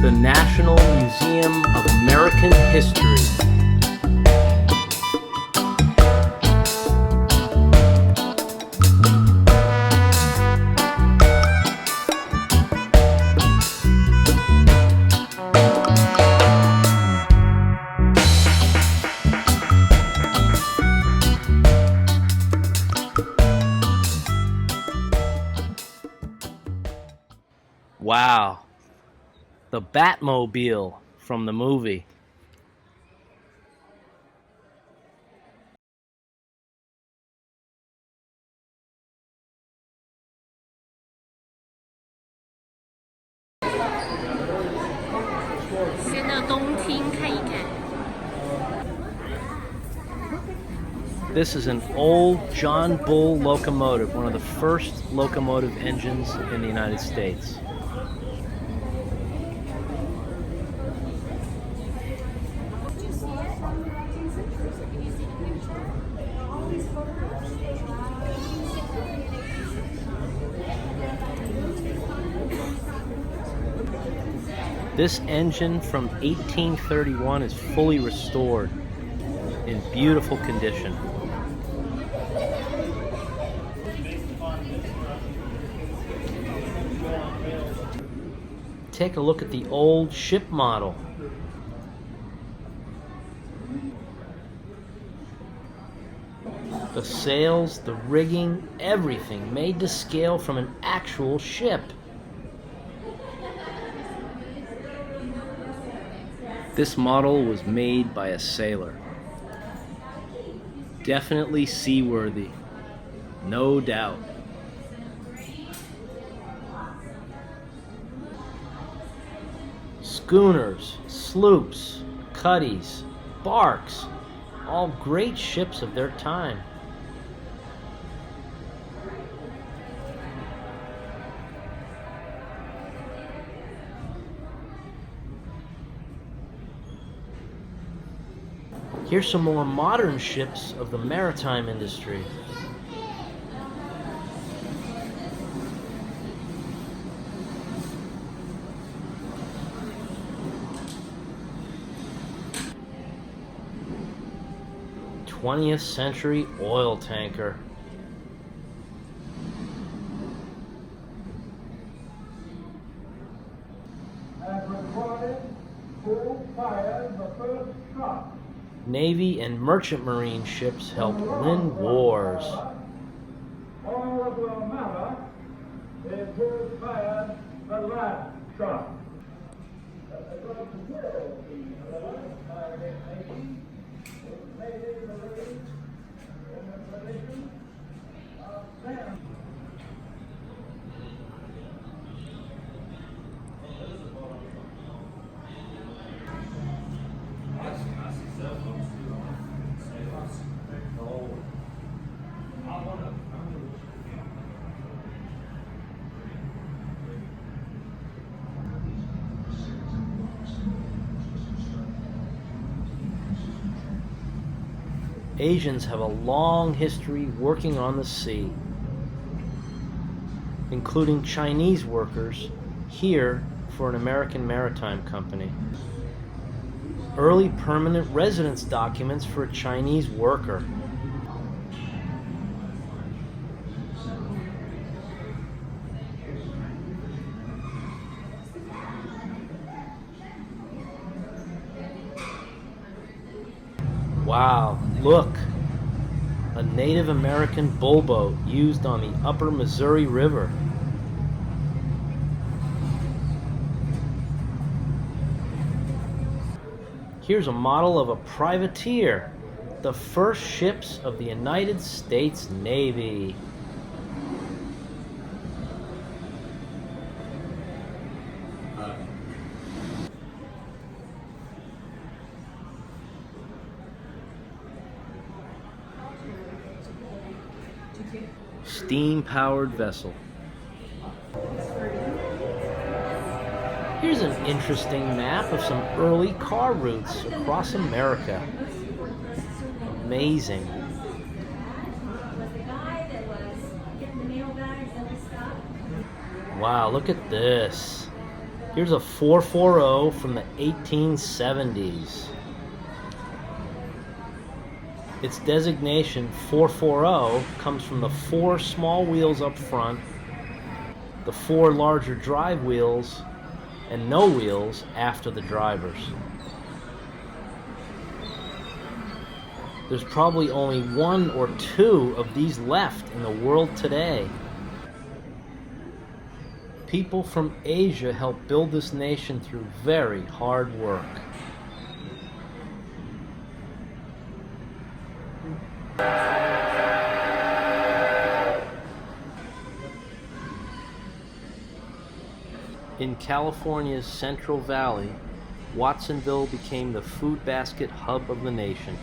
the National Museum of American History. Wow, the Batmobile from the movie. This is an old John Bull locomotive, one of the first locomotive engines in the United States. This engine from 1831 is fully restored in beautiful condition. Take a look at the old ship model. The sails, the rigging, everything made to scale from an actual ship. This model was made by a sailor. Definitely seaworthy, no doubt. Schooners, sloops, cuddies, barks, all great ships of their time. Here's some more modern ships of the maritime industry. '20th century oil tanker. Have recorded who fired the first shot. Navy and merchant marine ships helped win wars. All that will matter is who fired the last shot. Asians have a long history working on the sea, including Chinese workers here for an American maritime company. Early permanent residence documents for a Chinese worker. Wow, look, a Native American bullboat used on the upper Missouri River. Here's a model of a privateer, the first ships of the United States Navy. Steam-powered vessel. Here's an interesting map of some early car routes across America. Amazing. Wow, look at this. Here's a 440 from the 1870s. Its designation 440 comes from the 4 small wheels up front, the 4 larger drive wheels, and no wheels after the drivers. There's probably only 1 or 2 of these left in the world today. People from Asia helped build this nation through very hard work. In California's Central Valley, Watsonville became the food basket hub of the nation.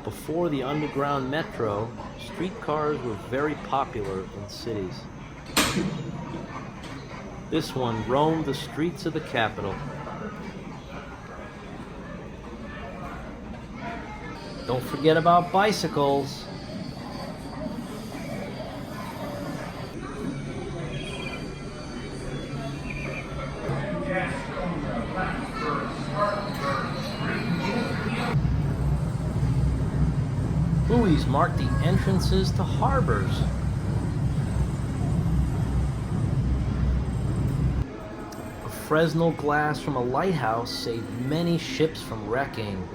Before the underground metro, streetcars were very popular in cities. This one roamed the streets of the capital. Don't forget about bicycles. Buoys mark the entrances to harbors. A Fresnel glass from a lighthouse saved many ships from wrecking.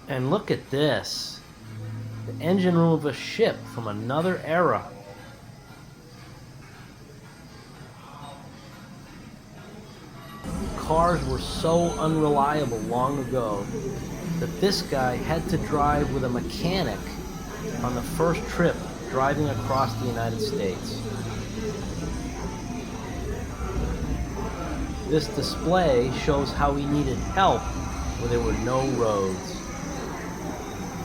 And look at this. The engine room of a ship from another era. Cars were so unreliable long ago that this guy had to drive with a mechanic on the first trip driving across the United States. This display shows how he needed help where there were no roads.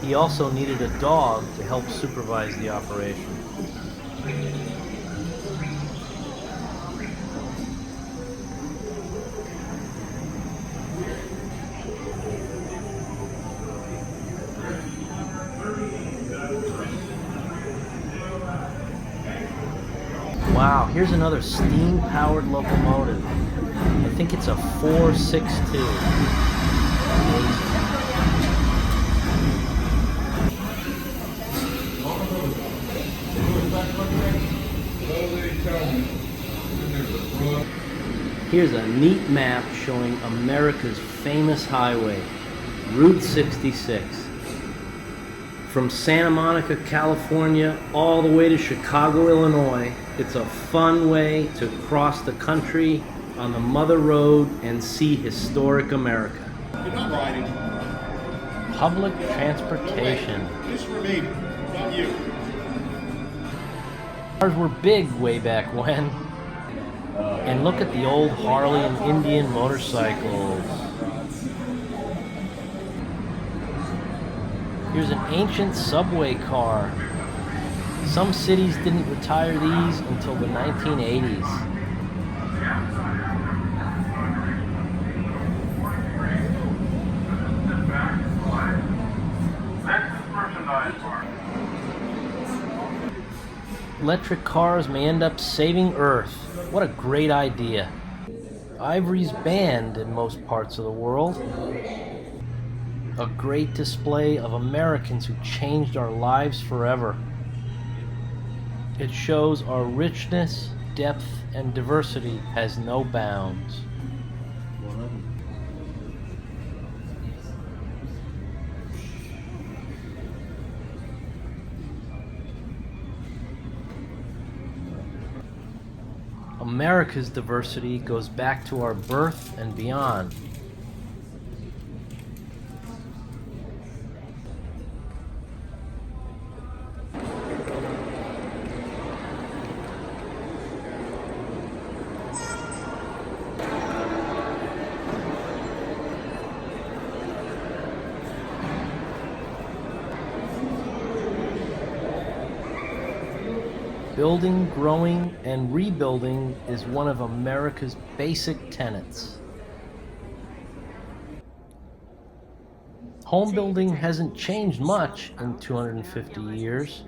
He also needed a dog to help supervise the operation. Wow, here's another steam-powered locomotive. I think it's a 462. Here's a neat map showing America's famous highway, Route 66. From Santa Monica, California, all the way to Chicago, Illinois, it's a fun way to cross the country on the Mother Road and see historic America. You're not riding. Public transportation. This is for me, not you. Cars were big way back when. And look at the old Harley and Indian motorcycles. Here's an ancient subway car. Some cities didn't retire these until the 1980s. Electric cars may end up saving Earth. What a great idea. Ivory's banned in most parts of the world. A great display of Americans who changed our lives forever. It shows our richness, depth, and diversity has no bounds. America's diversity goes back to our birth and beyond. Building, growing, and rebuilding is one of America's basic tenets. Home building hasn't changed much in 250 years.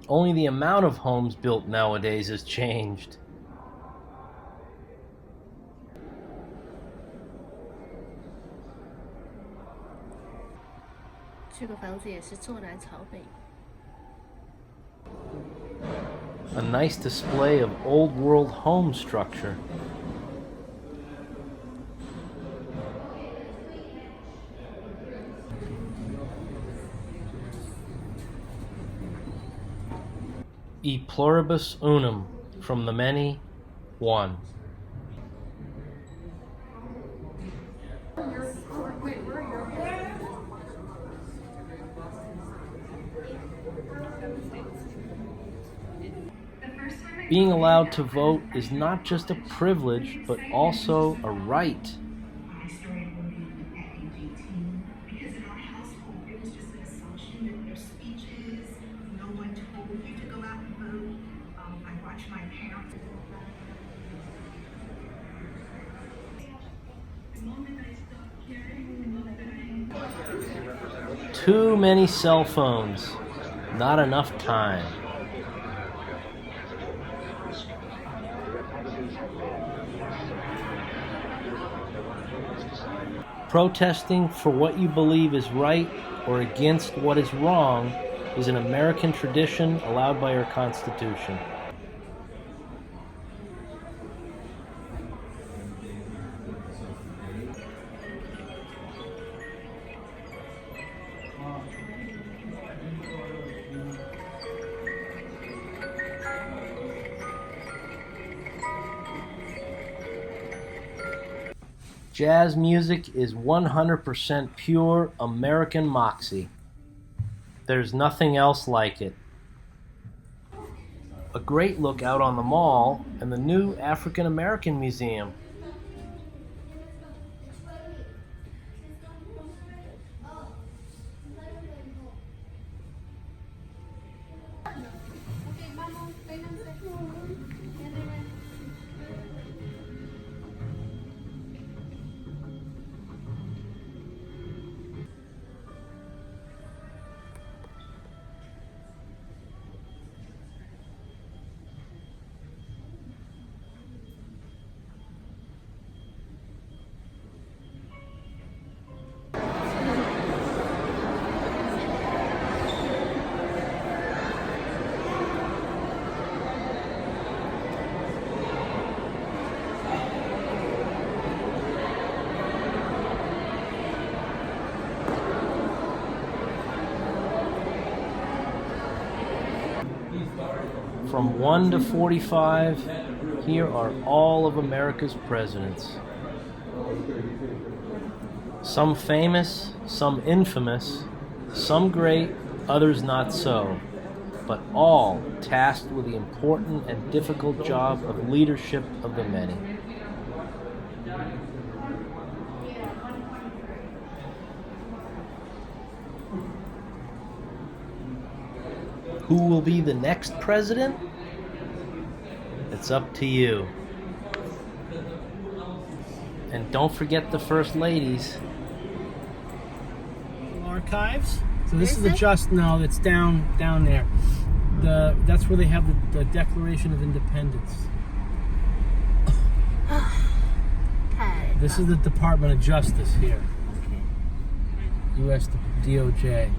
Only the amount of homes built nowadays has changed. A nice display of old world home structure. E pluribus unum, from the many, one. Being allowed to vote is not just a privilege, but also a right. Too many cell phones, not enough time. Protesting for what you believe is right or against what is wrong is an American tradition allowed by our Constitution. Jazz music is 100% pure American moxie. There's nothing else like it. A great look out on the mall and the new African American Museum. From 1 to 45, here are all of America's presidents. Some famous, some infamous, some great, others not so, but all tasked with the important and difficult job of leadership of the many. Who will be the next president? It's up to you. And don't forget the first ladies. Archives. So this is the just now that's down there. That's where they have the Declaration of Independence. This is the Department of Justice here. Okay. U.S. DOJ.